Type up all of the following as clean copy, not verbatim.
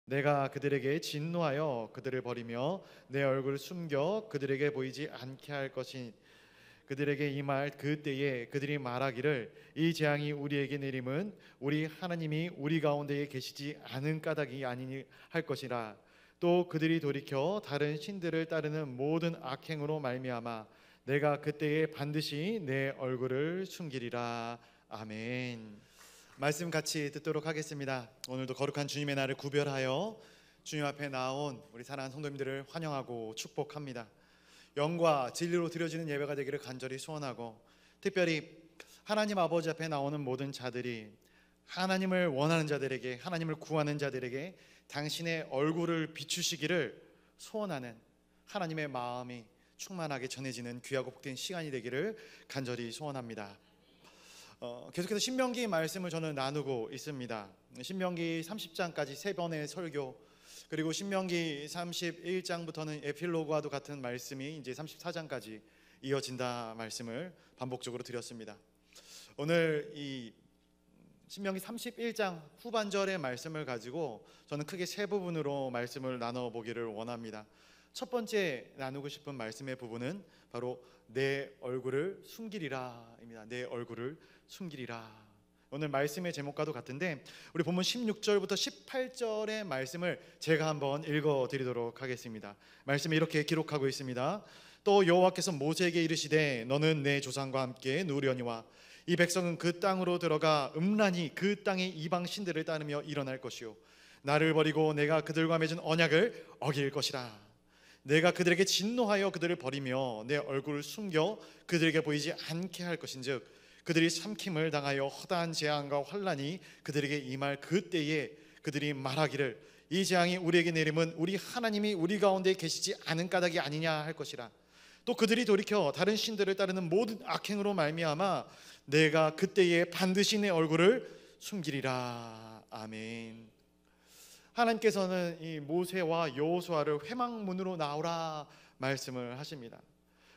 내가 그들에게 진노하여 그들을 버리며 내 얼굴을 숨겨 그들에게 보이지 않게 할 것이 그들에게 이 말 그때에 그들이 말하기를 이 재앙이 우리에게 내림은 우리 하나님이 우리 가운데에 계시지 않은 까닭이 아니니 할 것이라. 또 그들이 돌이켜 다른 신들을 따르는 모든 악행으로 말미암아 내가 그때에 반드시 내 얼굴을 숨기리라. 아멘. 말씀 같이 듣도록 하겠습니다. 오늘도 거룩한 주님의 날을 구별하여 주님 앞에 나온 우리 사랑하는 성도님들을 환영하고 축복합니다. 영과 진리로 드려지는 예배가 되기를 간절히 소원하고, 특별히 하나님 아버지 앞에 나오는 모든 자들이 하나님을 원하는 자들에게, 하나님을 구하는 자들에게 당신의 얼굴을 비추시기를 소원하는 하나님의 마음이 충만하게 전해지는 귀하고 복된 시간이 되기를 간절히 소원합니다. 계속해서 신명기 말씀을 저는 나누고 있습니다. 신명기 30장까지 3번의 설교, 그리고 신명기 31장부터는 에필로그와도 같은 말씀이 이제 34장까지 이어진다 말씀을 반복적으로 드렸습니다. 오늘 이 신명기 31장 후반절의 말씀을 가지고 저는 크게 3부분으로 말씀을 나눠보기를 원합니다. 첫 번째 나누고 싶은 말씀의 부분은 바로 내 얼굴을 숨기리라입니다. 내 얼굴을 숨기리라. 오늘 말씀의 제목과도 같은데 우리 본문 16절부터 18절의 말씀을 제가 한번 읽어드리도록 하겠습니다. 말씀이 이렇게 기록하고 있습니다. 또 여호와께서 모세에게 이르시되 너는 내 조상과 함께 누우려니와 이 백성은 그 땅으로 들어가 음란히 그 땅의 이방 신들을 따르며 일어날 것이요 나를 버리고 내가 그들과 맺은 언약을 어길 것이라. 내가 그들에게 진노하여 그들을 버리며 내 얼굴을 숨겨 그들에게 보이지 않게 할 것인즉 그들이 삼킴을 당하여 허다한 재앙과 환난이 그들에게 임할 그때에 그들이 말하기를 이 재앙이 우리에게 내림은 우리 하나님이 우리 가운데 계시지 않은 까닭이 아니냐 할 것이라. 또 그들이 돌이켜 다른 신들을 따르는 모든 악행으로 말미암아 내가 그때에 반드시 내 얼굴을 숨기리라. 아멘. 하나님께서는 이 모세와 여호수아를 회막문으로 나오라 말씀을 하십니다.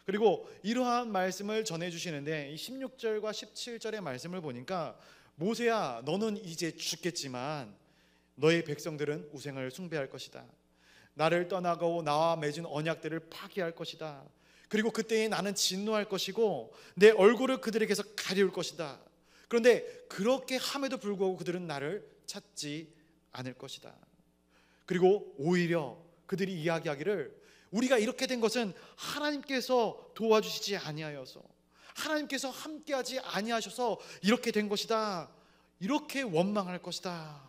그리고 이러한 말씀을 전해주시는데 이 16절과 17절의 말씀을 보니까 모세야 너는 이제 죽겠지만 너의 백성들은 우상을 숭배할 것이다. 나를 떠나고 나와 맺은 언약들을 파기할 것이다. 그리고 그때에 나는 진노할 것이고 내 얼굴을 그들에게서 가리울 것이다. 그런데 그렇게 함에도 불구하고 그들은 나를 찾지 않을 것이다. 그리고 오히려 그들이 이야기하기를 우리가 이렇게 된 것은 하나님께서 도와주시지 아니하여서, 하나님께서 함께하지 아니하셔서 이렇게 된 것이다. 이렇게 원망할 것이다.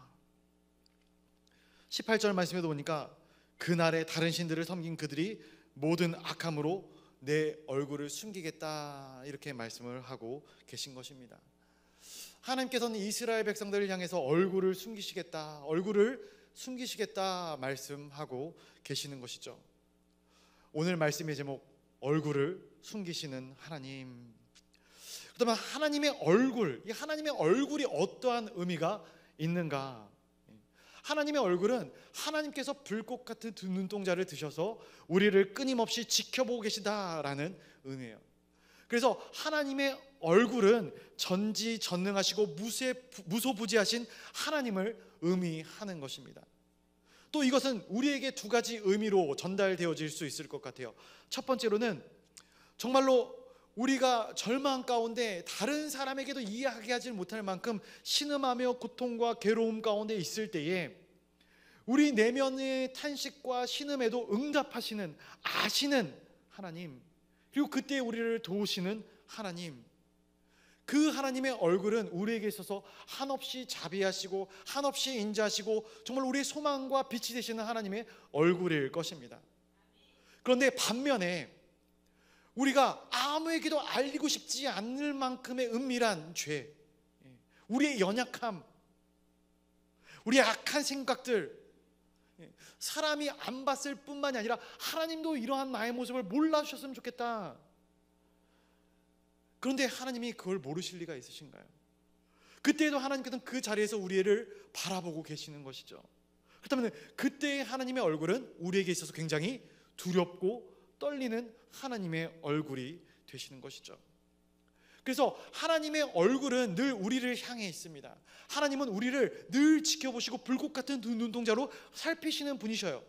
18절 말씀에도 보니까 그날에 다른 신들을 섬긴 그들이 모든 악함으로 내 얼굴을 숨기겠다 이렇게 말씀을 하고 계신 것입니다. 하나님께서는 이스라엘 백성들을 향해서 얼굴을 숨기시겠다, 얼굴을 숨기시겠다 말씀하고 계시는 것이죠. 오늘 말씀의 제목 얼굴을 숨기시는 하나님. 그렇다면 하나님의 얼굴, 이 하나님의 얼굴이 어떠한 의미가 있는가? 하나님의 얼굴은 하나님께서 불꽃 같은 두 눈동자를 드셔서 우리를 끊임없이 지켜보고 계시다라는 의미예요. 그래서 하나님의 얼굴은 전지전능하시고 무소부지하신 하나님을 의미하는 것입니다. 또 이것은 우리에게 두 가지 의미로 전달되어질 수 있을 것 같아요. 첫 번째로는 정말로 우리가 절망 가운데 다른 사람에게도 이야기하지 못할 만큼 신음하며 고통과 괴로움 가운데 있을 때에 우리 내면의 탄식과 신음에도 응답하시는, 아시는 하나님, 그리고 그때 우리를 도우시는 하나님, 그 하나님의 얼굴은 우리에게 있어서 한없이 자비하시고 한없이 인자하시고 정말 우리의 소망과 빛이 되시는 하나님의 얼굴일 것입니다. 그런데 반면에 우리가 아무에게도 알리고 싶지 않을 만큼의 은밀한 죄, 우리의 연약함, 우리의 악한 생각들, 사람이 안 봤을 뿐만이 아니라 하나님도 이러한 나의 모습을 몰라주셨으면 좋겠다. 그런데 하나님이 그걸 모르실 리가 있으신가요? 그때에도 하나님께서는 그 자리에서 우리를 바라보고 계시는 것이죠. 그렇다면 그때의 하나님의 얼굴은 우리에게 있어서 굉장히 두렵고 떨리는 하나님의 얼굴이 되시는 것이죠. 그래서 하나님의 얼굴은 늘 우리를 향해 있습니다. 하나님은 우리를 늘 지켜보시고 불꽃 같은 두 눈동자로 살피시는 분이셔요.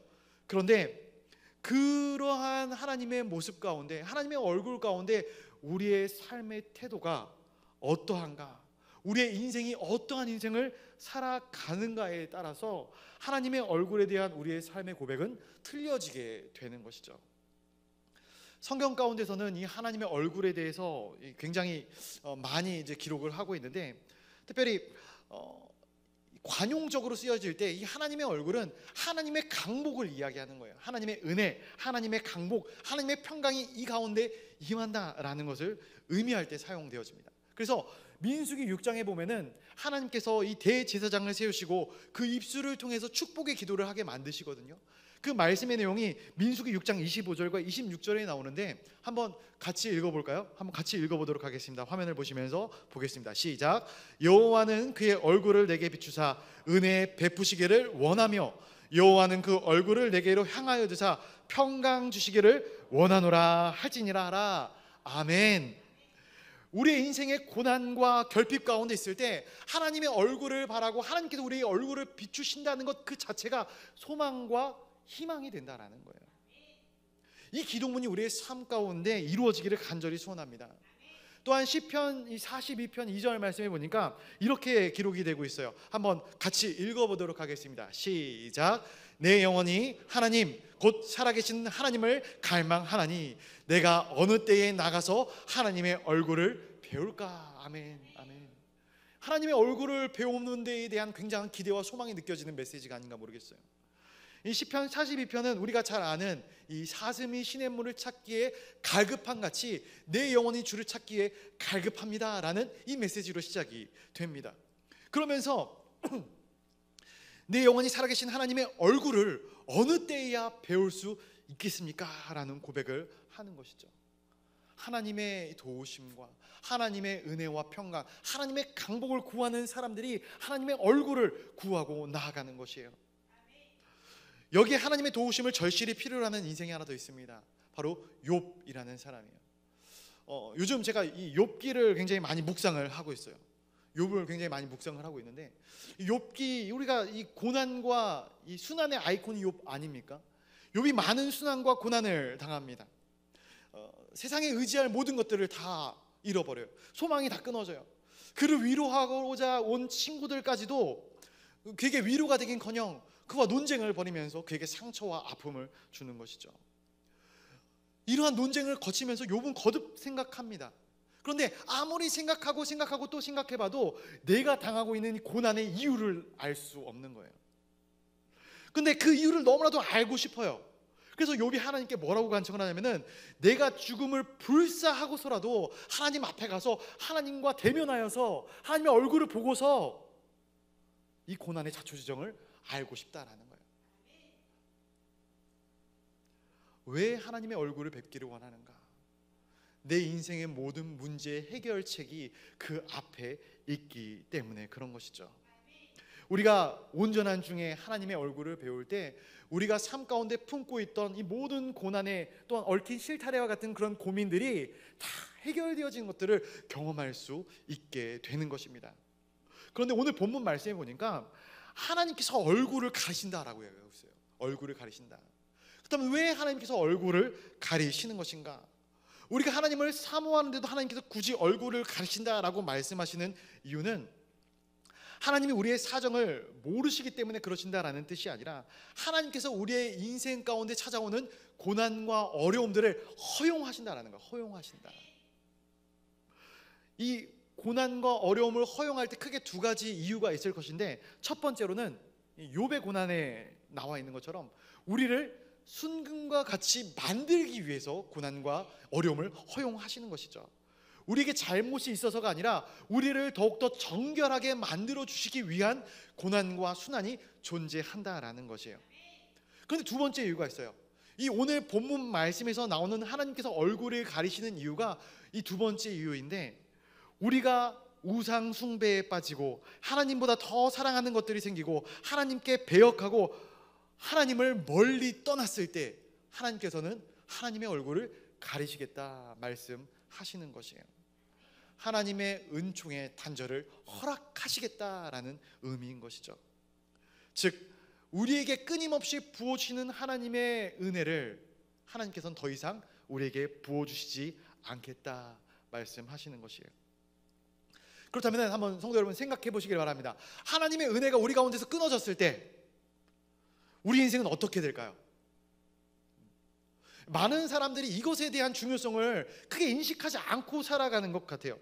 그런데 그러한 하나님의 모습 가운데, 하나님의 얼굴 가운데 우리의 삶의 태도가 어떠한가, 우리의 인생이 어떠한 인생을 살아가는가에 따라서 하나님의 얼굴에 대한 우리의 삶의 고백은 틀려지게 되는 것이죠. 성경 가운데서는 이 하나님의 얼굴에 대해서 굉장히 많이 이제 기록을 하고 있는데, 특별히 관용적으로 쓰여질 때 이 하나님의 얼굴은 하나님의 강복을 이야기하는 거예요. 하나님의 은혜, 하나님의 강복, 하나님의 평강이 이 가운데 임한다라는 것을 의미할 때 사용되어집니다. 그래서 민수기 6장에 보면은 하나님께서 이 대제사장을 세우시고 그 입술을 통해서 축복의 기도를 하게 만드시거든요. 그 말씀의 내용이 민수기 6장 25절과 26절에 나오는데 한번 같이 읽어볼까요? 한번 같이 읽어보도록 하겠습니다. 화면을 보시면서 보겠습니다. 시작. 여호와는 그의 얼굴을 내게 비추사 은혜 베푸시기를 원하며 여호와는 그 얼굴을 내게로 향하여 드사 평강 주시기를 원하노라 할지니라 하라. 아멘. 우리의 인생의 고난과 결핍 가운데 있을 때 하나님의 얼굴을 바라고 하나님께서 우리의 얼굴을 비추신다는 것 그 자체가 소망과 희망이 된다라는 거예요. 이 기도문이 우리의 삶 가운데 이루어지기를 간절히 소원합니다. 또한 시편 42편 2절 말씀에 보니까 이렇게 기록이 되고 있어요. 한번 같이 읽어보도록 하겠습니다. 시작. 내 영혼이 하나님 곧 살아계신 하나님을 갈망하나니 내가 어느 때에 나가서 하나님의 얼굴을 배울까. 아멘. 아멘. 하나님의 얼굴을 배우는 데에 대한 굉장한 기대와 소망이 느껴지는 메시지가 아닌가 모르겠어요. 이 시편 42편은 우리가 잘 아는 이 사슴이 시냇물을 찾기에 갈급한 같이 내 영혼이 주를 찾기에 갈급합니다라는 이 메시지로 시작이 됩니다. 그러면서 내 영혼이 살아계신 하나님의 얼굴을 어느 때에야 배울 수 있겠습니까? 라는 고백을 하는 것이죠. 하나님의 도우심과 하나님의 은혜와 평강, 하나님의 강복을 구하는 사람들이 하나님의 얼굴을 구하고 나아가는 것이에요. 여기에 하나님의 도우심을 절실히 필요로 하는 인생이 하나 더 있습니다. 바로 욥이라는 사람이에요. 요즘 제가 이 욥기를 굉장히 많이 묵상을 하고 있어요. 욥을 굉장히 많이 묵상을 하고 있는데, 욥기, 우리가 이 고난과 이 순환의 아이콘이 욥 아닙니까? 욥이 많은 순환과 고난을 당합니다. 세상에 의지할 모든 것들을 다 잃어버려요. 소망이 다 끊어져요. 그를 위로하고자 온 친구들까지도 그에게 위로가 되긴커녕 그와 논쟁을 벌이면서 그에게 상처와 아픔을 주는 것이죠. 이러한 논쟁을 거치면서 욥은 거듭 생각합니다. 그런데 아무리 생각하고 또 생각해봐도 내가 당하고 있는 고난의 이유를 알 수 없는 거예요. 근데 그 이유를 너무나도 알고 싶어요. 그래서 욥이 하나님께 뭐라고 간청을 하냐면은 내가 죽음을 불사하고서라도 하나님 앞에 가서 하나님과 대면하여서 하나님의 얼굴을 보고서 이 고난의 자초지정을 알고 싶다라는 거예요. 왜 하나님의 얼굴을 뵙기를 원하는가? 내 인생의 모든 문제의 해결책이 그 앞에 있기 때문에 그런 것이죠. 우리가 온전한 중에 하나님의 얼굴을 배울 때 우리가 삶 가운데 품고 있던 이 모든 고난에 또한 얽힌 실타래와 같은 그런 고민들이 다 해결되어진 것들을 경험할 수 있게 되는 것입니다. 그런데 오늘 본문 말씀에 보니까 하나님께서 얼굴을 가리신다라고 얘기하고 있어요. 얼굴을 가리신다. 그렇다면 왜 하나님께서 얼굴을 가리시는 것인가? 우리가 하나님을 사모하는데도 하나님께서 굳이 얼굴을 가리신다라고 말씀하시는 이유는 하나님이 우리의 사정을 모르시기 때문에 그러신다라는 뜻이 아니라 하나님께서 우리의 인생 가운데 찾아오는 고난과 어려움들을 허용하신다라는 거예요. 허용하신다. 이 고난과 어려움을 허용할 때 크게 두 가지 이유가 있을 것인데, 첫 번째로는 욥의 고난에 나와 있는 것처럼 우리를 순금과 같이 만들기 위해서 고난과 어려움을 허용하시는 것이죠. 우리에게 잘못이 있어서가 아니라 우리를 더욱더 정결하게 만들어 주시기 위한 고난과 순환이 존재한다라는 것이에요. 그런데 두 번째 이유가 있어요. 이 오늘 본문 말씀에서 나오는 하나님께서 얼굴을 가리시는 이유가 이 두 번째 이유인데, 우리가 우상 숭배에 빠지고 하나님보다 더 사랑하는 것들이 생기고 하나님께 배역하고 하나님을 멀리 떠났을 때 하나님께서는 하나님의 얼굴을 가리시겠다 말씀하시는 것이에요. 하나님의 은총의 단절을 허락하시겠다라는 의미인 것이죠. 즉 우리에게 끊임없이 부어주시는 하나님의 은혜를 하나님께서는 더 이상 우리에게 부어주시지 않겠다 말씀하시는 것이에요. 그렇다면 한번 성도 여러분 생각해 보시길 바랍니다. 하나님의 은혜가 우리 가운데서 끊어졌을 때 우리 인생은 어떻게 될까요? 많은 사람들이 이것에 대한 중요성을 크게 인식하지 않고 살아가는 것 같아요.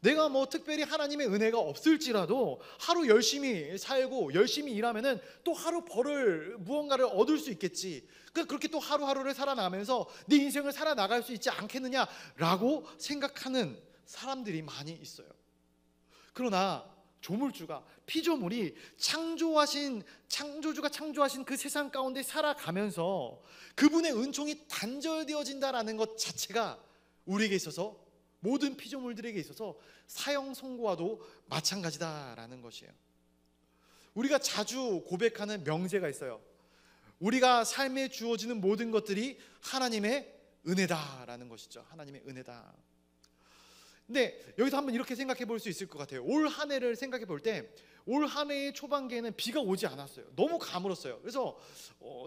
내가 특별히 하나님의 은혜가 없을지라도 하루 열심히 살고 열심히 일하면은 또 하루 무언가를 얻을 수 있겠지. 그렇게 또 하루하루를 살아나면서 네 인생을 살아나갈 수 있지 않겠느냐라고 생각하는 사람들이 많이 있어요. 그러나 조물주가, 피조물이 창조주가 창조하신 그 세상 가운데 살아가면서 그분의 은총이 단절되어진다라는 것 자체가 우리에게 있어서, 모든 피조물들에게 있어서 사형 선고와도 마찬가지다라는 것이에요. 우리가 자주 고백하는 명제가 있어요. 우리가 삶에 주어지는 모든 것들이 하나님의 은혜다라는 것이죠. 하나님의 은혜다. 근데 여기서 한번 이렇게 생각해 볼 수 있을 것 같아요. 올 한 해를 생각해 볼 때 올 한 해의 초반기에는 비가 오지 않았어요. 너무 가물었어요. 그래서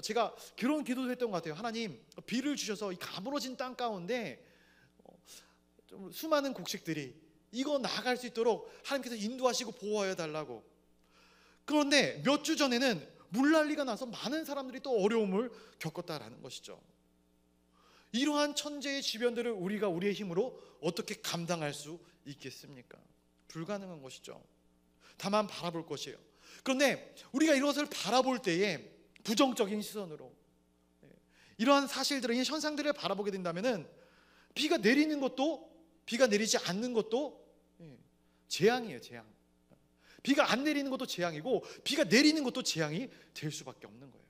제가 그런 기도도 했던 것 같아요. 하나님, 비를 주셔서 이 가물어진 땅 가운데 좀 수많은 곡식들이 이거 나아갈 수 있도록 하나님께서 인도하시고 보호하여 달라고. 그런데 몇 주 전에는 물난리가 나서 많은 사람들이 또 어려움을 겪었다라는 것이죠. 이러한 천재의 지변들을 우리가 우리의 힘으로 어떻게 감당할 수 있겠습니까? 불가능한 것이죠. 다만 바라볼 것이에요. 그런데 우리가 이것을 바라볼 때에 부정적인 시선으로 이러한 사실들을, 이 현상들을 바라보게 된다면은 비가 내리는 것도, 비가 내리지 않는 것도 재앙이에요. 재앙. 비가 안 내리는 것도 재앙이고 비가 내리는 것도 재앙이 될 수밖에 없는 거예요.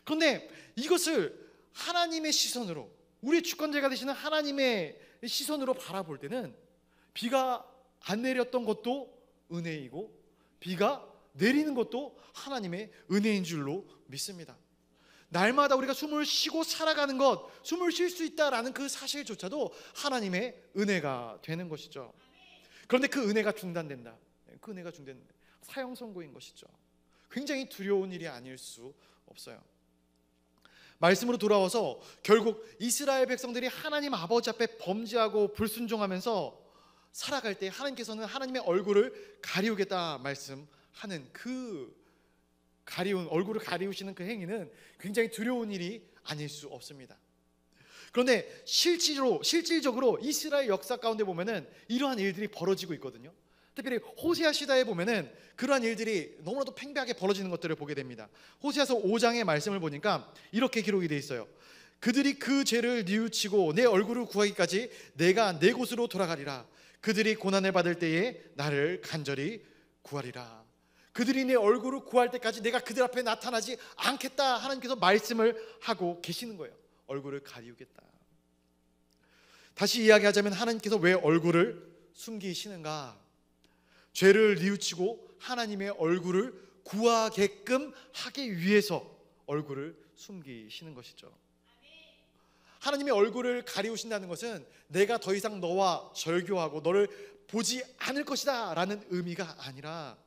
그런데 이것을 하나님의 시선으로, 우리의 주권자가 되시는 하나님의 시선으로 바라볼 때는 비가 안 내렸던 것도 은혜이고 비가 내리는 것도 하나님의 은혜인 줄로 믿습니다. 날마다 우리가 숨을 쉬고 살아가는 것, 숨을 쉴 수 있다라는 그 사실조차도 하나님의 은혜가 되는 것이죠. 그런데 그 은혜가 중단된다. 그 은혜가 중단된다. 사형 선고인 것이죠. 굉장히 두려운 일이 아닐 수 없어요. 말씀으로 돌아와서 결국 이스라엘 백성들이 하나님 아버지 앞에 범죄하고 불순종하면서 살아갈 때 하나님께서는 하나님의 얼굴을 가리우겠다 말씀하는 그 얼굴을 가리우시는 그 행위는 굉장히 두려운 일이 아닐 수 없습니다. 그런데 실질적으로 이스라엘 역사 가운데 보면은 이러한 일들이 벌어지고 있거든요. 특별히 호세아 시대에 보면은 그러한 일들이 너무나도 팽배하게 벌어지는 것들을 보게 됩니다. 호세아서 5장의 말씀을 보니까 이렇게 기록이 되어 있어요. 그들이 그 죄를 뉘우치고 내 얼굴을 구하기까지 내가 내 곳으로 돌아가리라. 그들이 고난을 받을 때에 나를 간절히 구하리라. 그들이 내 얼굴을 구할 때까지 내가 그들 앞에 나타나지 않겠다. 하나님께서 말씀을 하고 계시는 거예요. 얼굴을 가리우겠다. 다시 이야기하자면 하나님께서 왜 얼굴을 숨기시는가? 죄를 뉘우치고 하나님의 얼굴을 구하게끔 하기 위해서 얼굴을 숨기시는 것이죠. 하나님의 얼굴을 가리우신다는 것은 내가 더 이상 너와 절교하고 너를 보지 않을 것이다 라는 의미가 아니라,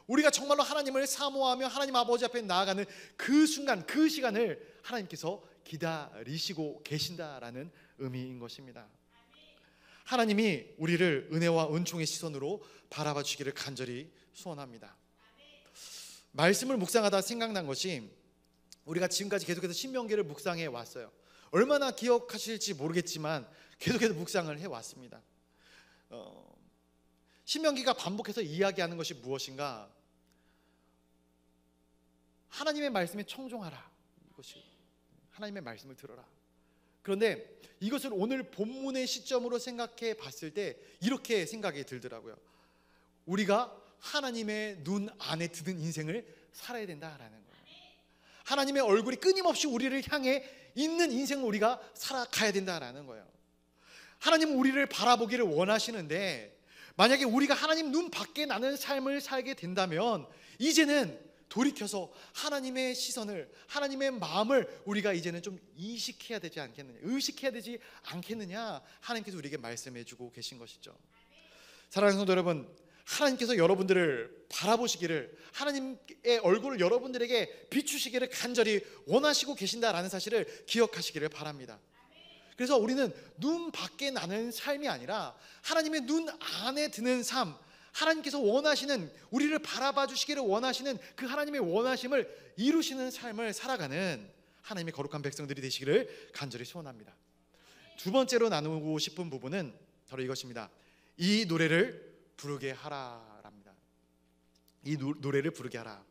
우리가 정말로 하나님을 사모하며 하나님 아버지 앞에 나아가는 그 순간, 그 시간을 하나님께서 기다리시고 계신다라는 의미인 것입니다. 하나님이 우리를 은혜와 은총의 시선으로 바라봐 주기를 간절히 소원합니다. 말씀을 묵상하다 생각난 것이, 우리가 지금까지 계속해서 신명기를 묵상해 왔어요. 얼마나 기억하실지 모르겠지만 계속해서 묵상을 해왔습니다. 신명기가 반복해서 이야기하는 것이 무엇인가? 하나님의 말씀에 청종하라. 이것이 하나님의 말씀을 들어라. 그런데 이것을 오늘 본문의 시점으로 생각해 봤을 때 이렇게 생각이 들더라고요. 우리가 하나님의 눈 안에 드는 인생을 살아야 된다라는 거예요. 하나님의 얼굴이 끊임없이 우리를 향해 있는 인생을 우리가 살아가야 된다라는 거예요. 하나님은 우리를 바라보기를 원하시는데, 만약에 우리가 하나님 눈 밖에 나는 삶을 살게 된다면 이제는 돌이켜서 하나님의 시선을, 하나님의 마음을 우리가 이제는 좀 의식해야 되지 않겠느냐 하나님께서 우리에게 말씀해 주고 계신 것이죠. 사랑하는 성도 여러분, 하나님께서 여러분들을 바라보시기를, 하나님의 얼굴을 여러분들에게 비추시기를 간절히 원하시고 계신다라는 사실을 기억하시기를 바랍니다. 그래서 우리는 눈 밖에 나는 삶이 아니라 하나님의 눈 안에 드는 삶, 하나님께서 원하시는, 우리를 바라봐 주시기를 원하시는 그 하나님의 원하심을 이루시는 삶을 살아가는 하나님의 거룩한 백성들이 되시기를 간절히 소원합니다. 두 번째로 나누고 싶은 부분은 바로 이것입니다. 이 노래를 부르게 하라랍니다. 이 노래를 부르게 하라.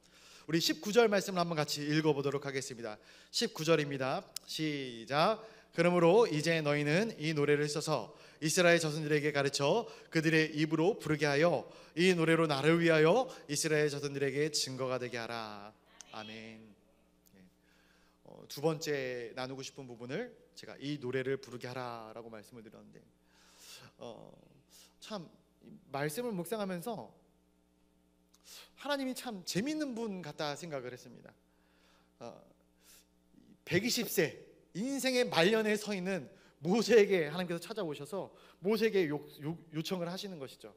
우리 19절 말씀을 한번 같이 읽어보도록 하겠습니다. 19절입니다. 시작. 그러므로 이제 너희는 이 노래를 써서 이스라엘 자손들에게 가르쳐 그들의 입으로 부르게 하여 이 노래로 나를 위하여 이스라엘 자손들에게 증거가 되게 하라. 아멘. 두 번째 나누고 싶은 부분을 제가 이 노래를 부르게 하라라고 말씀을 드렸는데, 참 말씀을 묵상하면서 하나님이 참 재밌는 분 같다 생각을 했습니다. 120세 인생의 말년에 서 있는 모세에게 하나님께서 찾아오셔서 모세에게 요청을 하시는 것이죠.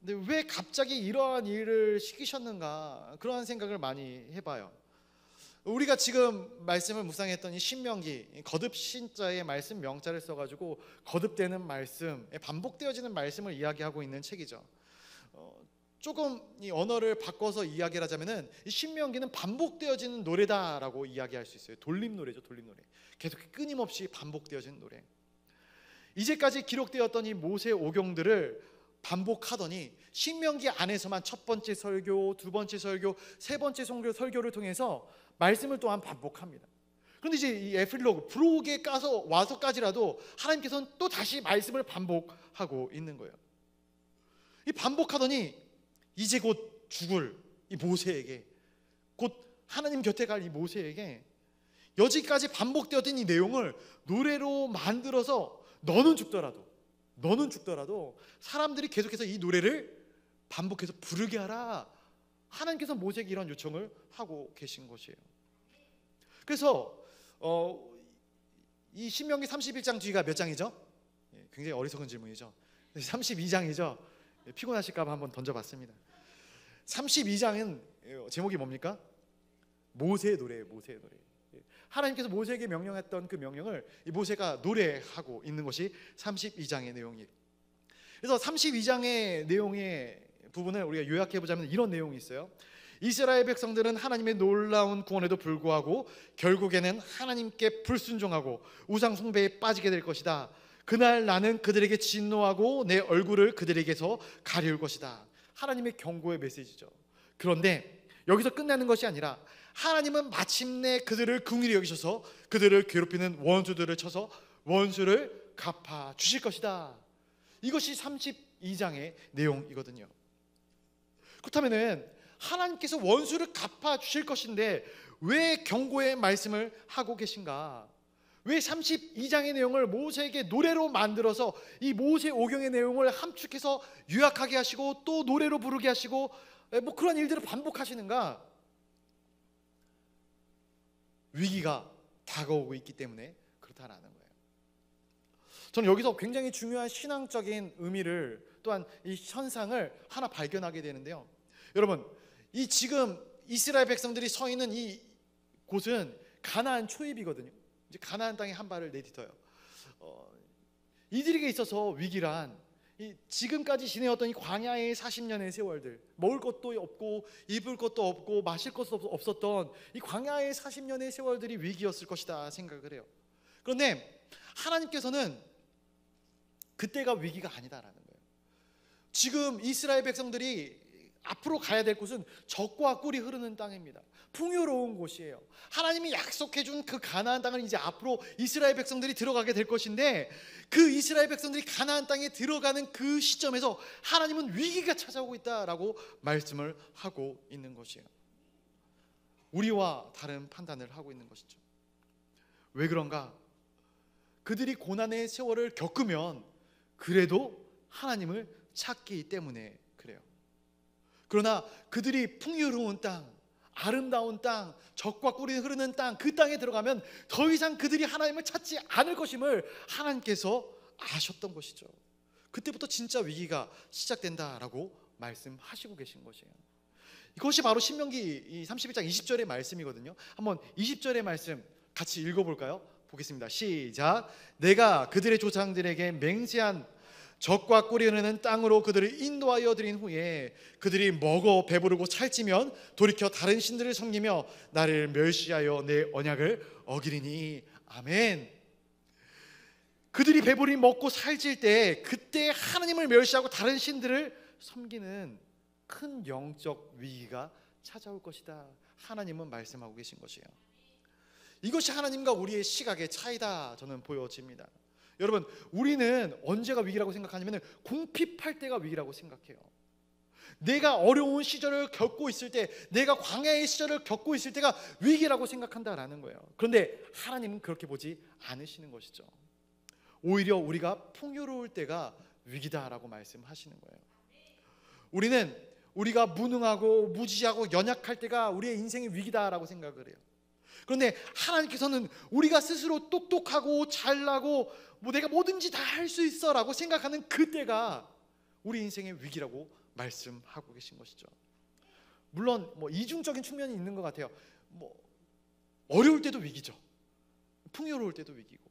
근데 왜 갑자기 이러한 일을 시키셨는가, 그러한 생각을 많이 해봐요. 우리가 지금 말씀을 묵상했던 이 신명기, 거듭 신자의 말씀 명자를 써가지고 거듭되는 말씀, 반복되어지는 말씀을 이야기하고 있는 책이죠. 조금 이 언어를 바꿔서 이야기를 하자면은 이 신명기는 반복되어지는 노래다라고 이야기할 수 있어요. 돌림 노래죠, 돌림 노래. 계속 끊임없이 반복되어지는 노래. 이제까지 기록되었던 이 모세 오경들을 반복하더니 신명기 안에서만 첫 번째 설교, 두 번째 설교, 세 번째 설교를 통해서 말씀을 또한 반복합니다. 그런데 이제 이 에필로그, 프로그에 와서까지라도 하나님께서는 또 다시 말씀을 반복하고 있는 거예요. 이 반복하더니 이제 곧 죽을 이 모세에게, 곧 하나님 곁에 갈 이 모세에게 여지까지 반복되었던 이 내용을 노래로 만들어서 너는 죽더라도 사람들이 계속해서 이 노래를 반복해서 부르게 하라, 하나님께서 모세에게 이런 요청을 하고 계신 것이에요. 그래서 이 신명기 31장 뒤가 몇 장이죠? 굉장히 어리석은 질문이죠. 32장이죠. 피곤하실까 봐 한번 던져봤습니다. 32장은 제목이 뭡니까? 모세의 노래예요. 모세의 노래. 하나님께서 모세에게 명령했던 그 명령을 이 모세가 노래하고 있는 것이 32장의 내용이에요. 그래서 32장의 내용의 부분을 우리가 요약해보자면 이런 내용이 있어요. 이스라엘 백성들은 하나님의 놀라운 구원에도 불구하고 결국에는 하나님께 불순종하고 우상 숭배에 빠지게 될 것이다. 그날 나는 그들에게 진노하고 내 얼굴을 그들에게서 가리울 것이다. 하나님의 경고의 메시지죠. 그런데 여기서 끝나는 것이 아니라 하나님은 마침내 그들을 긍휼히 여기셔서 그들을 괴롭히는 원수들을 쳐서 원수를 갚아 주실 것이다. 이것이 32장의 내용이거든요. 그렇다면은 하나님께서 원수를 갚아 주실 것인데 왜 경고의 말씀을 하고 계신가? 왜 32장의 내용을 모세에게 노래로 만들어서 이 모세 오경의 내용을 함축해서 요약하게 하시고 또 노래로 부르게 하시고 뭐 그런 일들을 반복하시는가? 위기가 다가오고 있기 때문에 그렇다라는 거예요. 저는 여기서 굉장히 중요한 신앙적인 의미를, 또한 이 현상을 하나 발견하게 되는데요. 여러분, 이 지금 이스라엘 백성들이 서 있는 이 곳은 가나안 초입이거든요. 이제 가나안 땅에 한 발을 내딛어요. 이들에게 있어서 위기란 이 지금까지 지내었던 이 광야의 40년의 세월들, 먹을 것도 없고 입을 것도 없고 마실 것도 없었던 이 광야의 40년의 세월들이 위기였을 것이다 생각을 해요. 그런데 하나님께서는 그때가 위기가 아니다라는 거예요. 지금 이스라엘 백성들이 앞으로 가야 될 곳은 젖과 꿀이 흐르는 땅입니다. 풍요로운 곳이에요. 하나님이 약속해 준 그 가나안 땅을 이제 앞으로 이스라엘 백성들이 들어가게 될 것인데, 그 이스라엘 백성들이 가나안 땅에 들어가는 그 시점에서 하나님은 위기가 찾아오고 있다라고 말씀을 하고 있는 것이에요. 우리와 다른 판단을 하고 있는 것이죠. 왜 그런가? 그들이 고난의 세월을 겪으면 그래도 하나님을 찾기 때문에 그래요. 그러나 그들이 풍요로운 땅, 아름다운 땅, 젖과 꿀이 흐르는 땅, 그 땅에 들어가면 더 이상 그들이 하나님을 찾지 않을 것임을 하나님께서 아셨던 것이죠. 그때부터 진짜 위기가 시작된다라고 말씀하시고 계신 것이에요. 이것이 바로 신명기 31장 20절의 말씀이거든요. 한번 20절의 말씀 같이 읽어볼까요? 보겠습니다. 시작. 내가 그들의 조상들에게 맹세한 젖과 꿀이 흐르는 땅으로 그들을 인도하여 드린 후에 그들이 먹어 배부르고 살찌면 돌이켜 다른 신들을 섬기며 나를 멸시하여 내 언약을 어기리니. 아멘. 그들이 배부리 먹고 살찔 때 그때 하나님을 멸시하고 다른 신들을 섬기는 큰 영적 위기가 찾아올 것이다. 하나님은 말씀하고 계신 것이에요. 이것이 하나님과 우리의 시각의 차이다 저는 보여집니다. 여러분, 우리는 언제가 위기라고 생각하냐면 궁핍할 때가 위기라고 생각해요. 내가 어려운 시절을 겪고 있을 때, 내가 광야의 시절을 겪고 있을 때가 위기라고 생각한다라는 거예요. 그런데 하나님은 그렇게 보지 않으시는 것이죠. 오히려 우리가 풍요로울 때가 위기다라고 말씀하시는 거예요. 우리가 무능하고 무지하고 연약할 때가 우리의 인생의 위기다라고 생각을 해요. 그런데 하나님께서는 우리가 스스로 똑똑하고 잘나고 내가 뭐든지 다 할 수 있어 라고 생각하는 그때가 우리 인생의 위기라고 말씀하고 계신 것이죠. 물론 이중적인 측면이 있는 것 같아요. 어려울 때도 위기죠. 풍요로울 때도 위기고.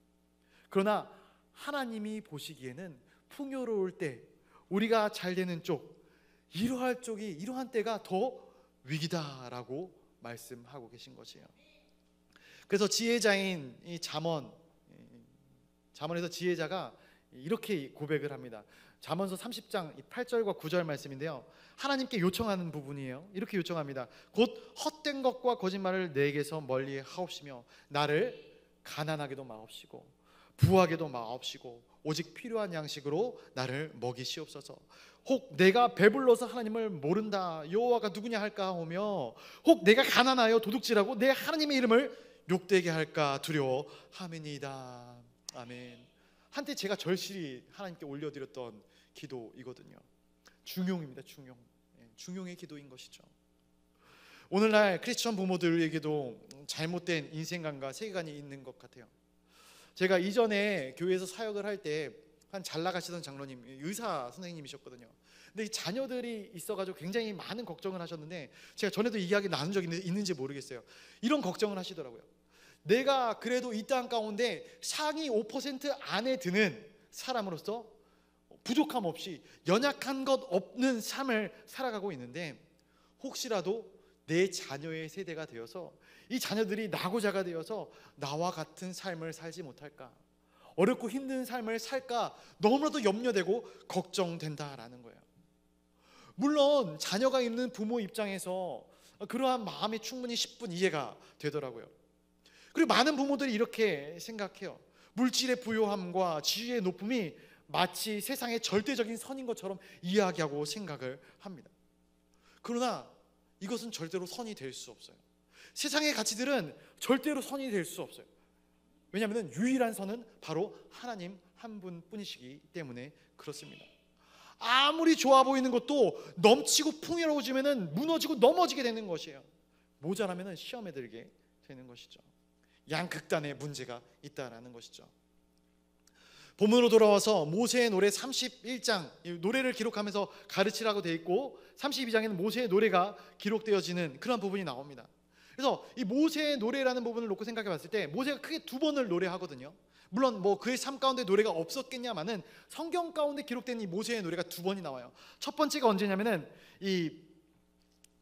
그러나 하나님이 보시기에는 풍요로울 때, 우리가 잘 되는 쪽, 이러한 때가 더 위기다라고 말씀하고 계신 것이에요. 그래서 지혜자인 이 잠언에서 지혜자가 이렇게 고백을 합니다. 잠언서 30장 8절과 9절 말씀인데요, 하나님께 요청하는 부분이에요. 이렇게 요청합니다. 곧 헛된 것과 거짓말을 내게서 멀리 하옵시며 나를 가난하게도 마옵시고 부하게도 마옵시고 오직 필요한 양식으로 나를 먹이시옵소서. 혹 내가 배불러서 하나님을 모른다, 여호와가 누구냐 할까 하며, 혹 내가 가난하여 도둑질하고 내 하나님의 이름을 욕되게 할까 두려워함이니이다. 아멘. 한때 제가 절실히 하나님께 올려드렸던 기도이거든요. 중용입니다. 중용의 기도인 것이죠. 오늘날 크리스천 부모들에게도 잘못된 인생관과 세계관이 있는 것 같아요. 제가 이전에 교회에서 사역을 할 때 한 잘 나가시던 장로님, 의사 선생님이셨거든요. 근데 이 자녀들이 있어가지고 굉장히 많은 걱정을 하셨는데, 제가 전에도 이야기 나눈 적이 있는지 모르겠어요. 이런 걱정을 하시더라고요. 내가 그래도 이 땅 가운데 상위 5% 안에 드는 사람으로서 부족함 없이 연약한 것 없는 삶을 살아가고 있는데, 혹시라도 내 자녀의 세대가 되어서 이 자녀들이 나고자가 되어서 나와 같은 삶을 살지 못할까, 어렵고 힘든 삶을 살까 너무나도 염려되고 걱정된다라는 거예요. 물론 자녀가 있는 부모 입장에서 그러한 마음이 충분히 10분 이해가 되더라고요. 그리고 많은 부모들이 이렇게 생각해요. 물질의 부요함과 지위의 높음이 마치 세상의 절대적인 선인 것처럼 이야기하고 생각을 합니다. 그러나 이것은 절대로 선이 될 수 없어요. 세상의 가치들은 절대로 선이 될 수 없어요. 왜냐하면 유일한 선은 바로 하나님 한 분뿐이시기 때문에 그렇습니다. 아무리 좋아 보이는 것도 넘치고 풍요로워지면 무너지고 넘어지게 되는 것이에요. 모자라면 시험에 들게 되는 것이죠. 양극단의 문제가 있다라는 것이죠. 본문으로 돌아와서 모세의 노래 31장, 노래를 기록하면서 가르치라고 되어 있고 32장에는 모세의 노래가 기록되어지는 그런 부분이 나옵니다. 그래서 이 모세의 노래라는 부분을 놓고 생각해 봤을 때 모세가 크게 두 번을 노래하거든요. 물론 그의 삶 가운데 노래가 없었겠냐마는 성경 가운데 기록된 이 모세의 노래가 두 번이 나와요. 첫 번째가 언제냐면은 이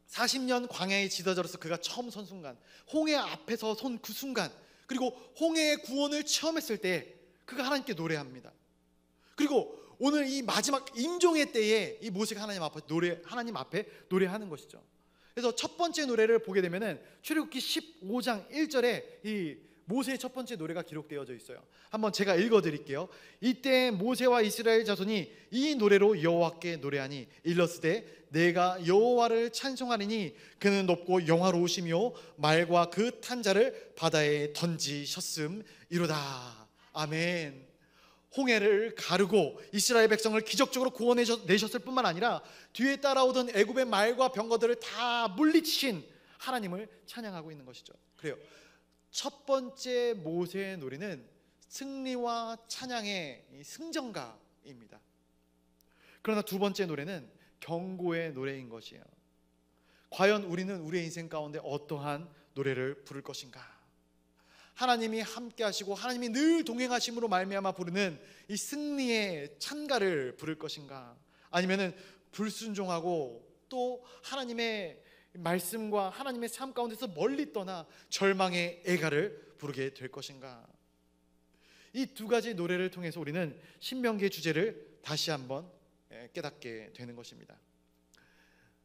40년 광야에 지도자로서 그가 처음 선 순간, 홍해 앞에서 선 그 순간, 그리고 홍해의 구원을 체험했을 때 그가 하나님께 노래합니다. 그리고 오늘 이 마지막 임종의 때에 이 모세가 하나님 앞에 노래하는 것이죠. 그래서 첫 번째 노래를 보게 되면은 출애굽기 15장 1절에 이 모세의 첫 번째 노래가 기록되어져 있어요. 한번 제가 읽어드릴게요. 이때 모세와 이스라엘 자손이 이 노래로 여호와께 노래하니 일러스되 내가 여호와를 찬송하리니 그는 높고 영화로우시며 말과 그 탄자를 바다에 던지셨음이로다. 아멘. 홍해를 가르고 이스라엘 백성을 기적적으로 구원내셨을 뿐만 아니라 뒤에 따라오던 애굽의 말과 병거들을 다 물리치신 하나님을 찬양하고 있는 것이죠. 그래요. 첫 번째 모세의 노래는 승리와 찬양의 승전가입니다. 그러나 두 번째 노래는 경고의 노래인 것이에요. 과연 우리는 우리의 인생 가운데 어떠한 노래를 부를 것인가? 하나님이 함께 하시고 하나님이 늘 동행하심으로 말미암아 부르는 이 승리의 찬가를 부를 것인가? 아니면은 불순종하고 또 하나님의 말씀과 하나님의 삶 가운데서 멀리 떠나 절망의 애가를 부르게 될 것인가? 이 두 가지 노래를 통해서 우리는 신명기의 주제를 다시 한번 깨닫게 되는 것입니다.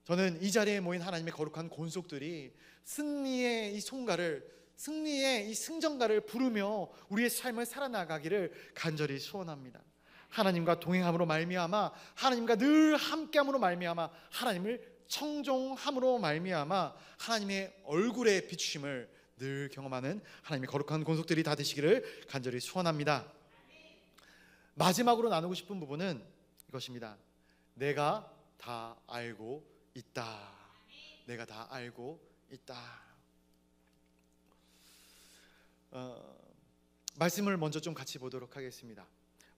저는 이 자리에 모인 하나님의 거룩한 권속들이 승리의 이 송가를, 승리의 이 승전가를 부르며 우리의 삶을 살아나가기를 간절히 소원합니다. 하나님과 동행함으로 말미암아, 하나님과 늘 함께함으로 말미암아, 하나님을 청종함으로 말미암아 하나님의 얼굴의 비추심을 늘 경험하는 하나님의 거룩한 권속들이 다 되시기를 간절히 소원합니다. 마지막으로 나누고 싶은 부분은 이것입니다. 내가 다 알고 있다. 내가 다 알고 있다. 말씀을 먼저 좀 같이 보도록 하겠습니다.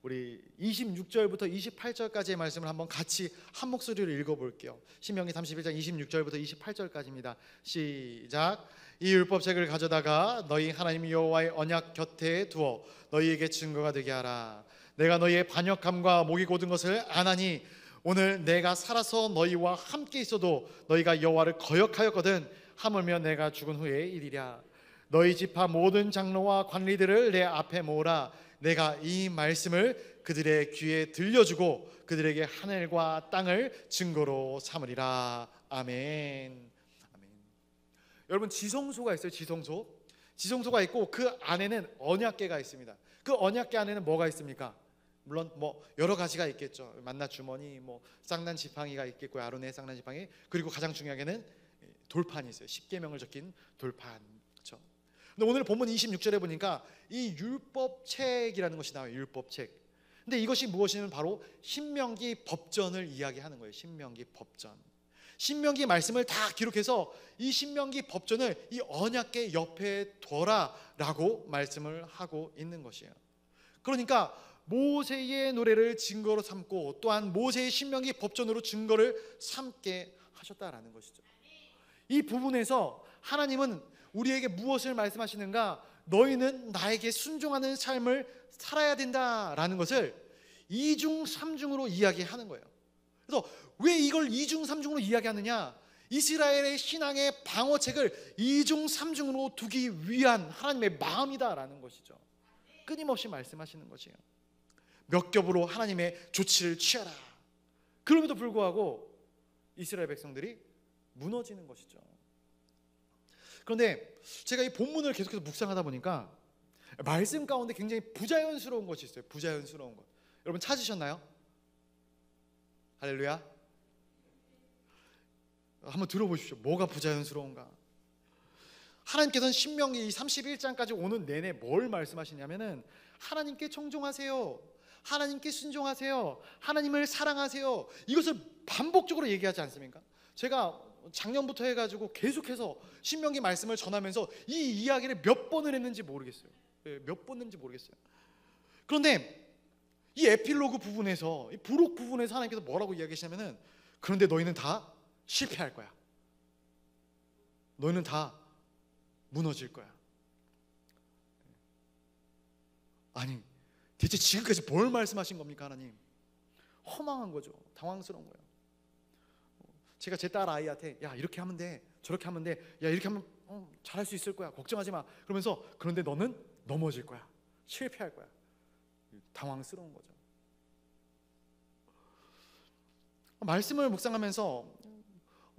우리 26절부터 28절까지의 말씀을 한번 같이 한 목소리로 읽어볼게요. 신명기 31장 26절부터 28절까지입니다. 시작. 이 율법책을 가져다가 너희 하나님 여호와의 언약 곁에 두어 너희에게 증거가 되게 하라. 내가 너희의 반역함과 목이 곧은 것을 아나니 오늘 내가 살아서 너희와 함께 있어도 너희가 여호와를 거역하였거든. 하물며 내가 죽은 후에 이리랴. 너희 지파 모든 장로와 관리들을 내 앞에 모으라. 내가 이 말씀을 그들의 귀에 들려주고 그들에게 하늘과 땅을 증거로 삼으리라. 아멘. 아멘. 여러분, 지성소가 있어요. 지성소가 있고 그 안에는 언약궤가 있습니다. 그 언약궤 안에는 뭐가 있습니까? 물론 뭐 여러 가지가 있겠죠. 만나 주머니, 뭐 쌍난 지팡이가 있겠고요. 아론의 쌍난 지팡이. 그리고 가장 중요하게는 돌판이 있어요. 십계명을 적힌 돌판. 그렇죠? 근데 오늘 본문 26절에 보니까 이 율법책이라는 것이 나와요. 율법책. 근데 이것이 무엇이냐면 바로 신명기 법전을 이야기하는 거예요. 신명기 법전. 신명기 말씀을 다 기록해서 이 신명기 법전을 이 언약궤 옆에 둬라라고 말씀을 하고 있는 것이에요. 그러니까 모세의 노래를 증거로 삼고 또한 모세의 신명기 법전으로 증거를 삼게 하셨다라는 것이죠. 이 부분에서 하나님은 우리에게 무엇을 말씀하시는가? 너희는 나에게 순종하는 삶을 살아야 된다라는 것을 이중 삼중으로 이야기하는 거예요. 그래서 왜 이걸 이중 삼중으로 이야기하느냐? 이스라엘의 신앙의 방어책을 이중 삼중으로 두기 위한 하나님의 마음이다라는 것이죠. 끊임없이 말씀하시는 것이에요. 몇 겹으로 하나님의 조치를 취하라. 그럼에도 불구하고 이스라엘 백성들이 무너지는 것이죠. 그런데 제가 이 본문을 계속해서 묵상하다 보니까 말씀 가운데 굉장히 부자연스러운 것이 있어요. 부자연스러운 것. 여러분 찾으셨나요? 할렐루야. 한번 들어보십시오. 뭐가 부자연스러운가? 하나님께서는 신명기 31장까지 오는 내내 뭘 말씀하시냐면은 하나님께 청종하세요. 하나님께 순종하세요. 하나님을 사랑하세요. 이것을 반복적으로 얘기하지 않습니까? 제가 작년부터 해가지고 계속해서 신명기 말씀을 전하면서 이 이야기를 몇 번을 했는지 모르겠어요. 몇 번 했는지 모르겠어요. 그런데 이 에필로그 부분에서, 이 부록 부분에서 하나님께서 뭐라고 이야기하시냐면은 그런데 너희는 다 실패할 거야. 너희는 다 무너질 거야. 아니, 대체 지금까지 뭘 말씀하신 겁니까, 하나님? 허망한 거죠. 당황스러운 거예요. 제가 제 딸 아이한테 야 이렇게 하면 돼, 저렇게 하면 돼, 야 이렇게 하면 잘할 수 있을 거야, 걱정하지 마. 그러면서 그런데 너는 넘어질 거야, 실패할 거야. 당황스러운 거죠. 말씀을 묵상하면서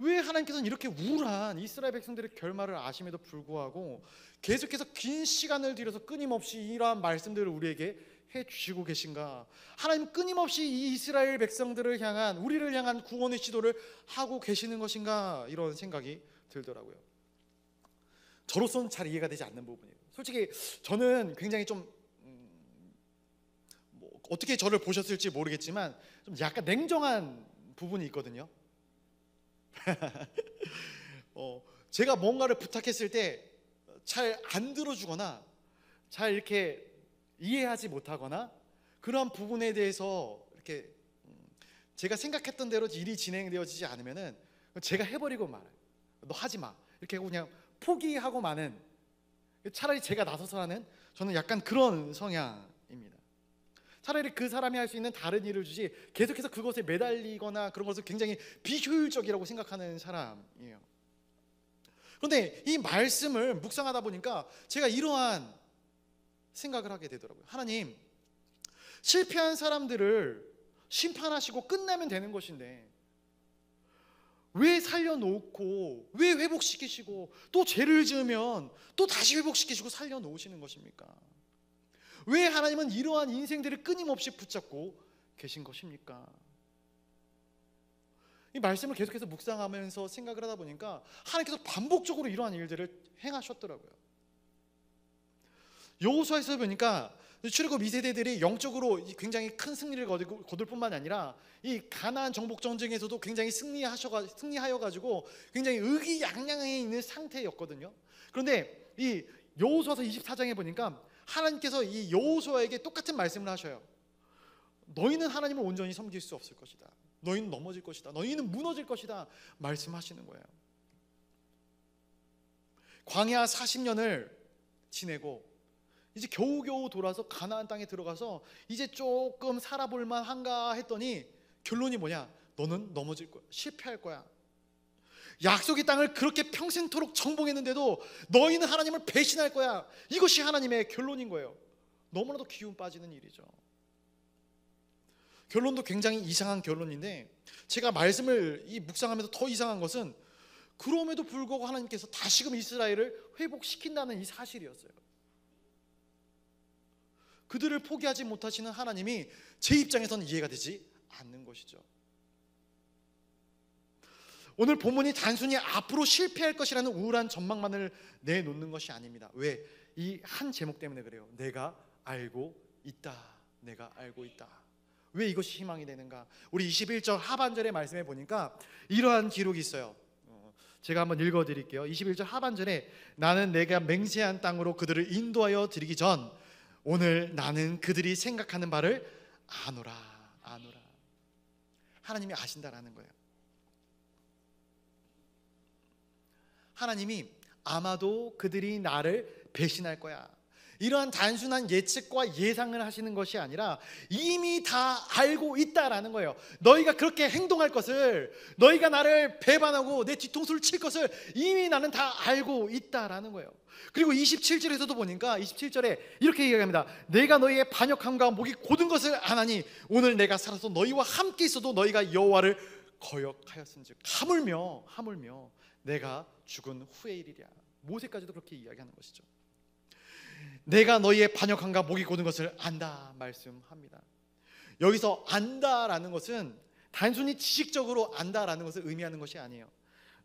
왜 하나님께서는 이렇게 우울한 이스라엘 백성들의 결말을 아심에도 불구하고 계속해서 긴 시간을 들여서 끊임없이 이러한 말씀들을 우리에게 해주시고 계신가? 하나님 끊임없이 이 이스라엘 백성들을 향한, 우리를 향한 구원의 시도를 하고 계시는 것인가? 이런 생각이 들더라고요. 저로서는 잘 이해가 되지 않는 부분이에요. 솔직히 저는 굉장히 좀 어떻게 저를 보셨을지 모르겠지만 좀 약간 냉정한 부분이 있거든요. 제가 뭔가를 부탁했을 때 잘 안 들어주거나 잘 이렇게 이해하지 못하거나 그런 부분에 대해서 이렇게 제가 생각했던 대로 일이 진행되어지지 않으면은 제가 해버리고 말아요. 너 하지 마 이렇게 하고 그냥 포기하고 마는, 차라리 제가 나서서 하는, 저는 약간 그런 성향입니다. 차라리 그 사람이 할 수 있는 다른 일을 주지 계속해서 그것에 매달리거나 그런 것을 굉장히 비효율적이라고 생각하는 사람이에요. 그런데 이 말씀을 묵상하다 보니까 제가 이러한 생각을 하게 되더라고요. 하나님, 실패한 사람들을 심판하시고 끝내면 되는 것인데 왜 살려놓고, 왜 회복시키시고, 또 죄를 지으면 또 다시 회복시키시고 살려놓으시는 것입니까? 왜 하나님은 이러한 인생들을 끊임없이 붙잡고 계신 것입니까? 이 말씀을 계속해서 묵상하면서 생각을 하다 보니까 하나님께서 반복적으로 이러한 일들을 행하셨더라고요. 여호수아에서 보니까 출애굽 2세대들이 영적으로 굉장히 큰 승리를 거둘 뿐만 아니라 이 가나안 정복 전쟁에서도 굉장히 승리하여 가지고 굉장히 의기양양해 있는 상태였거든요. 그런데 이 여호수아서 24장에 보니까 하나님께서 이 여호수아에게 똑같은 말씀을 하셔요. 너희는 하나님을 온전히 섬길 수 없을 것이다. 너희는 넘어질 것이다. 너희는 무너질 것이다. 말씀하시는 거예요. 광야 40년을 지내고 이제 겨우겨우 돌아서 가나안 땅에 들어가서 이제 조금 살아볼 만한가 했더니 결론이 뭐냐? 너는 넘어질 거야. 실패할 거야. 약속의 땅을 그렇게 평생토록 정복했는데도 너희는 하나님을 배신할 거야. 이것이 하나님의 결론인 거예요. 너무나도 기운 빠지는 일이죠. 결론도 굉장히 이상한 결론인데, 제가 말씀을 묵상하면서 더 이상한 것은 그럼에도 불구하고 하나님께서 다시금 이스라엘을 회복시킨다는 이 사실이었어요. 그들을 포기하지 못하시는 하나님이 제 입장에서는 이해가 되지 않는 것이죠. 오늘 본문이 단순히 앞으로 실패할 것이라는 우울한 전망만을 내놓는 것이 아닙니다. 왜? 이 한 제목 때문에 그래요. 내가 알고 있다. 내가 알고 있다. 왜 이것이 희망이 되는가? 우리 21절 하반절의 말씀에 보니까 이러한 기록이 있어요. 제가 한번 읽어드릴게요. 21절 하반절에 나는 내가 맹세한 땅으로 그들을 인도하여 드리기 전 오늘 나는 그들이 생각하는 바를 아노라. 아노라. 하나님이 아신다라는 거예요. 하나님이 아마도 그들이 나를 배신할 거야, 이러한 단순한 예측과 예상을 하시는 것이 아니라 이미 다 알고 있다라는 거예요. 너희가 그렇게 행동할 것을, 너희가 나를 배반하고 내 뒤통수를 칠 것을 이미 나는 다 알고 있다라는 거예요. 그리고 27절에서도 보니까 27절에 이렇게 얘기합니다. 내가 너희의 반역함과 목이 곧은 것을 아나니 오늘 내가 살아서 너희와 함께 있어도 너희가 여호와를 거역하였은즉 하물며 내가 죽은 후의 일이랴. 모세까지도 그렇게 이야기하는 것이죠. 내가 너희의 반역함과 목이 곧은 것을 안다 말씀합니다. 여기서 안다라는 것은 단순히 지식적으로 안다라는 것을 의미하는 것이 아니에요.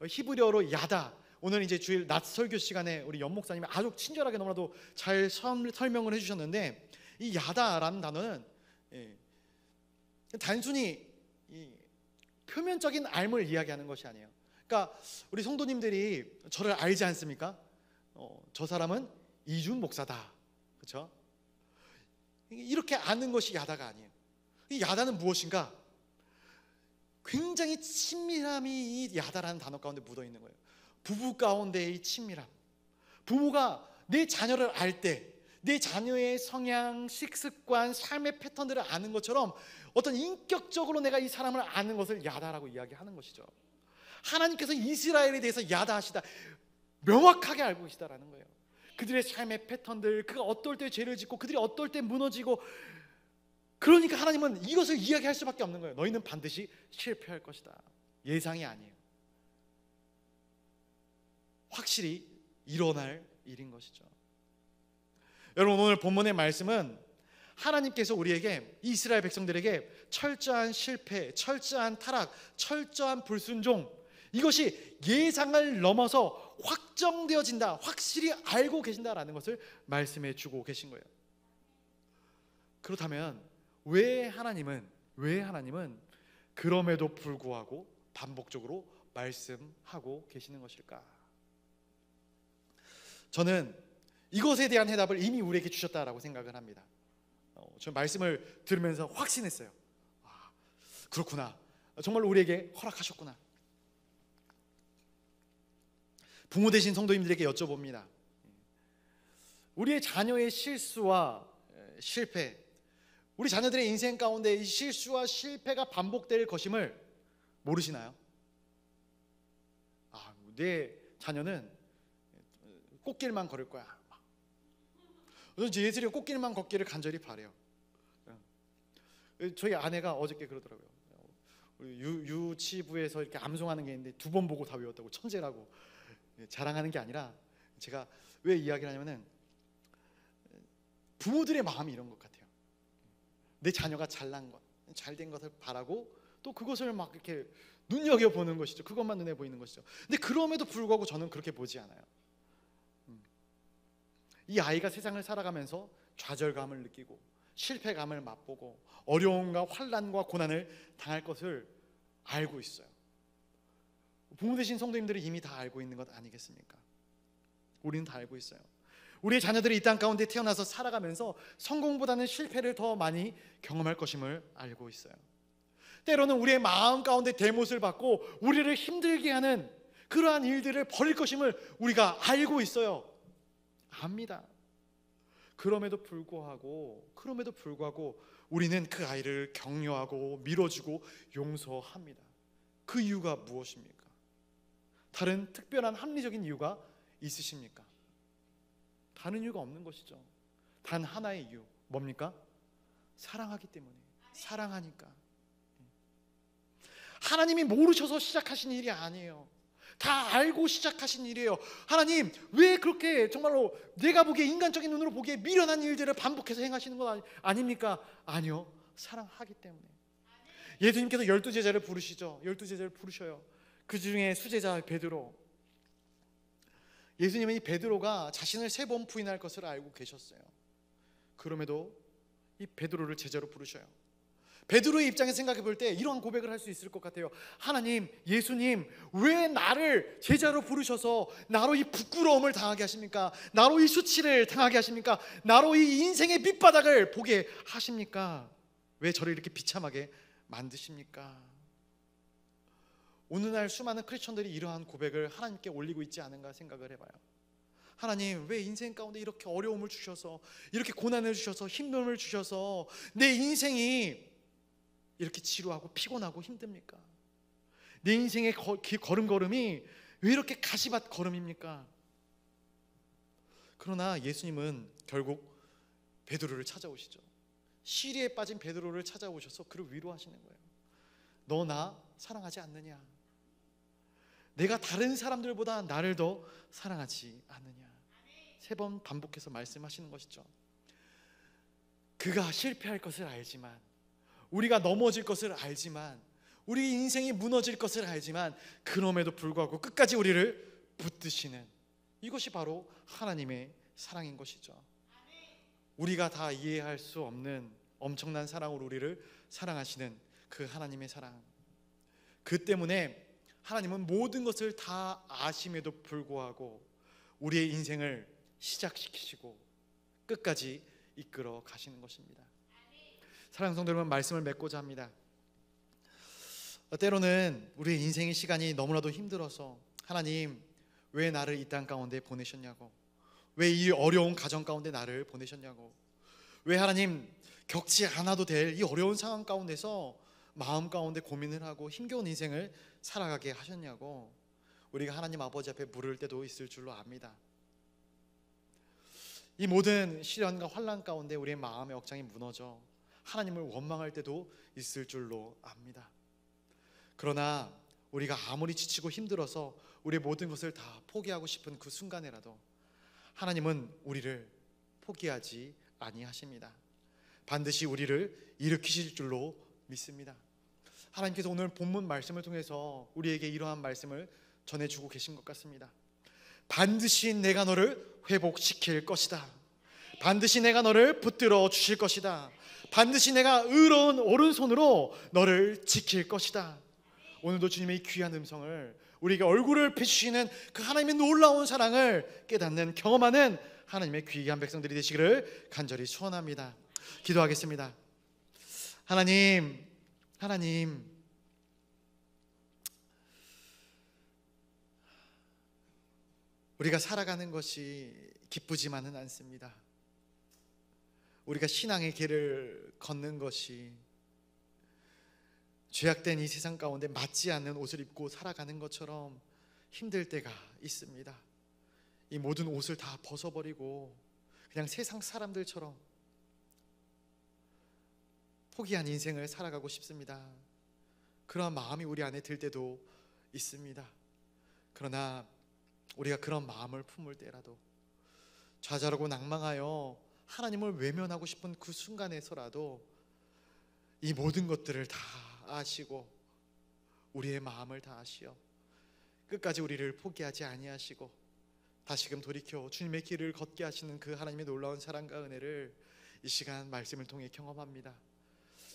히브리어로 야다. 오늘 이제 주일 낮 설교 시간에 우리 연 목사님이 아주 친절하게 너무나도 잘 설명을 해주셨는데, 이 야다라는 단어는 단순히 표면적인 알을 이야기하는 것이 아니에요. 그러니까 우리 성도님들이 저를 알지 않습니까? 저 사람은 이준 목사다, 그렇죠? 이렇게 아는 것이 야다가 아니에요. 이 야다는 무엇인가? 굉장히 친밀함이 이 야다라는 단어 가운데 묻어 있는 거예요. 부부 가운데의 친밀함. 부모가 내 자녀를 알 때 내 자녀의 성향, 식습관, 삶의 패턴들을 아는 것처럼 어떤 인격적으로 내가 이 사람을 아는 것을 야다라고 이야기하는 것이죠. 하나님께서 이스라엘에 대해서 야다하시다, 명확하게 알고 계시다라는 거예요. 그들의 삶의 패턴들, 그가 어떨 때 죄를 짓고 그들이 어떨 때 무너지고, 그러니까 하나님은 이것을 이야기할 수밖에 없는 거예요. 너희는 반드시 실패할 것이다. 예상이 아니에요. 확실히 일어날 일인 것이죠. 여러분, 오늘 본문의 말씀은 하나님께서 우리에게, 이스라엘 백성들에게 철저한 실패, 철저한 타락, 철저한 불순종, 이것이 예상을 넘어서 확정되어진다, 확실히 알고 계신다라는 것을 말씀해 주고 계신 거예요. 그렇다면 왜 하나님은 그럼에도 불구하고 반복적으로 말씀하고 계시는 것일까? 저는 이것에 대한 해답을 이미 우리에게 주셨다라고 생각을 합니다. 저는 말씀을 들으면서 확신했어요. 아, 그렇구나. 정말 우리에게 허락하셨구나. 부모 되신 성도님들에게 여쭤봅니다. 우리의 자녀의 실수와 실패, 우리 자녀들의 인생 가운데 이 실수와 실패가 반복될 것임을 모르시나요? 내 자녀는 꽃길만 걸을 거야. 저는 예술이 꽃길만 걷기를 간절히 바래요. 저희 아내가 어저께 그러더라고요. 유치부에서 이렇게 암송하는 게 있는데 2번 보고 다 외웠다고, 천재라고 자랑하는 게 아니라, 제가 왜 이야기를 하냐면은 부모들의 마음이 이런 것 같아요. 내 자녀가 잘난 것, 잘된 것을 바라고 또 그것을 막 이렇게 눈여겨보는 것이죠. 그것만 눈에 보이는 것이죠. 근데 그럼에도 불구하고 저는 그렇게 보지 않아요. 이 아이가 세상을 살아가면서 좌절감을 느끼고 실패감을 맛보고 어려움과 환난과 고난을 당할 것을 알고 있어요. 부모 되신 성도님들이 이미 다 알고 있는 것 아니겠습니까? 우리는 다 알고 있어요. 우리의 자녀들이 이 땅 가운데 태어나서 살아가면서 성공보다는 실패를 더 많이 경험할 것임을 알고 있어요. 때로는 우리의 마음 가운데 대못을 받고 우리를 힘들게 하는 그러한 일들을 벌일 것임을 우리가 알고 있어요. 압니다. 그럼에도 불구하고 우리는 그 아이를 격려하고 밀어주고 용서합니다. 그 이유가 무엇입니까? 다른 특별한 합리적인 이유가 있으십니까? 다른 이유가 없는 것이죠. 단 하나의 이유, 뭡니까? 사랑하기 때문에. 사랑하니까. 하나님이 모르셔서 시작하신 일이 아니에요. 다 알고 시작하신 일이에요. 하나님, 왜 그렇게 정말로 내가 보기에, 인간적인 눈으로 보기에 미련한 일들을 반복해서 행하시는 건 아닙니까? 아니요, 사랑하기 때문에. 예수님께서 12제자를 부르시죠. 12제자를 부르셔요. 그 중에 수제자 베드로. 예수님은 이 베드로가 자신을 3번 부인할 것을 알고 계셨어요. 그럼에도 이 베드로를 제자로 부르셔요. 베드로의 입장에서 생각해 볼 때 이러한 고백을 할 수 있을 것 같아요. 하나님, 예수님, 왜 나를 제자로 부르셔서 나로 이 부끄러움을 당하게 하십니까? 나로 이 수치를 당하게 하십니까? 나로 이 인생의 밑바닥을 보게 하십니까? 왜 저를 이렇게 비참하게 만드십니까? 오늘날 수많은 크리스천들이 이러한 고백을 하나님께 올리고 있지 않은가 생각을 해봐요. 하나님, 왜 인생 가운데 이렇게 어려움을 주셔서, 이렇게 고난을 주셔서, 힘듦을 주셔서 내 인생이 이렇게 지루하고 피곤하고 힘듭니까? 내 인생의 걸음걸음이 왜 이렇게 가시밭 걸음입니까? 그러나 예수님은 결국 베드로를 찾아오시죠. 시리에 빠진 베드로를 찾아오셔서 그를 위로하시는 거예요. 너 나 사랑하지 않느냐? 내가 다른 사람들보다 나를 더 사랑하지 않느냐? 3번 반복해서 말씀하시는 것이죠. 그가 실패할 것을 알지만, 우리가 넘어질 것을 알지만, 우리 인생이 무너질 것을 알지만, 그럼에도 불구하고 끝까지 우리를 붙드시는, 이것이 바로 하나님의 사랑인 것이죠. 우리가 다 이해할 수 없는 엄청난 사랑으로 우리를 사랑하시는 그 하나님의 사랑. 그 때문에 하나님은 모든 것을 다 아심에도 불구하고 우리의 인생을 시작시키시고 끝까지 이끌어 가시는 것입니다. 사랑하는 성도 여러분, 말씀을 맺고자 합니다. 때로는 우리의 인생의 시간이 너무나도 힘들어서 하나님, 왜 나를 이 땅 가운데 보내셨냐고, 왜 이 어려운 가정 가운데 나를 보내셨냐고, 왜 하나님 겪지 않아도 될 이 어려운 상황 가운데서 마음 가운데 고민을 하고 힘겨운 인생을 살아가게 하셨냐고 우리가 하나님 아버지 앞에 물을 때도 있을 줄로 압니다. 이 모든 시련과 환난 가운데 우리의 마음의 억장이 무너져 하나님을 원망할 때도 있을 줄로 압니다. 그러나 우리가 아무리 지치고 힘들어서 우리의 모든 것을 다 포기하고 싶은 그 순간에라도 하나님은 우리를 포기하지 아니하십니다. 반드시 우리를 일으키실 줄로 믿습니다. 하나님께서 오늘 본문 말씀을 통해서 우리에게 이러한 말씀을 전해주고 계신 것 같습니다. 반드시 내가 너를 회복시킬 것이다. 반드시 내가 너를 붙들어 주실 것이다. 반드시 내가 의로운 오른손으로 너를 지킬 것이다. 오늘도 주님의 귀한 음성을, 우리에게 얼굴을 비추시는 그 하나님의 놀라운 사랑을 깨닫는, 경험하는 하나님의 귀한 백성들이 되시기를 간절히 소원합니다. 기도하겠습니다. 하나님, 우리가 살아가는 것이 기쁘지만은 않습니다. 우리가 신앙의 길을 걷는 것이 죄악된 이 세상 가운데 맞지 않는 옷을 입고 살아가는 것처럼 힘들 때가 있습니다. 이 모든 옷을 다 벗어버리고 그냥 세상 사람들처럼 포기한 인생을 살아가고 싶습니다. 그런 마음이 우리 안에 들 때도 있습니다. 그러나 우리가 그런 마음을 품을 때라도, 좌절하고 낭망하여 하나님을 외면하고 싶은 그 순간에서라도 이 모든 것들을 다 아시고 우리의 마음을 다 아시어 끝까지 우리를 포기하지 아니하시고 다시금 돌이켜 주님의 길을 걷게 하시는 그 하나님의 놀라운 사랑과 은혜를 이 시간 말씀을 통해 경험합니다.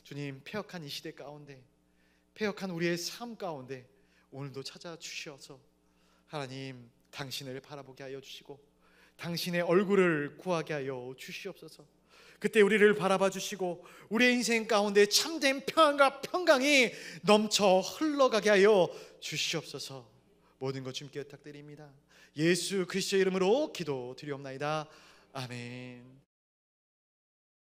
주님, 패역한 이 시대 가운데, 패역한 우리의 삶 가운데 오늘도 찾아주셔서 하나님, 당신을 바라보게 하여 주시고 당신의 얼굴을 구하게 하여 주시옵소서. 그때 우리를 바라봐 주시고 우리의 인생 가운데 참된 평안과 평강이 넘쳐 흘러가게 하여 주시옵소서. 모든 것 주님께 부탁드립니다. 예수 그리스도의 이름으로 기도드리옵나이다. 아멘.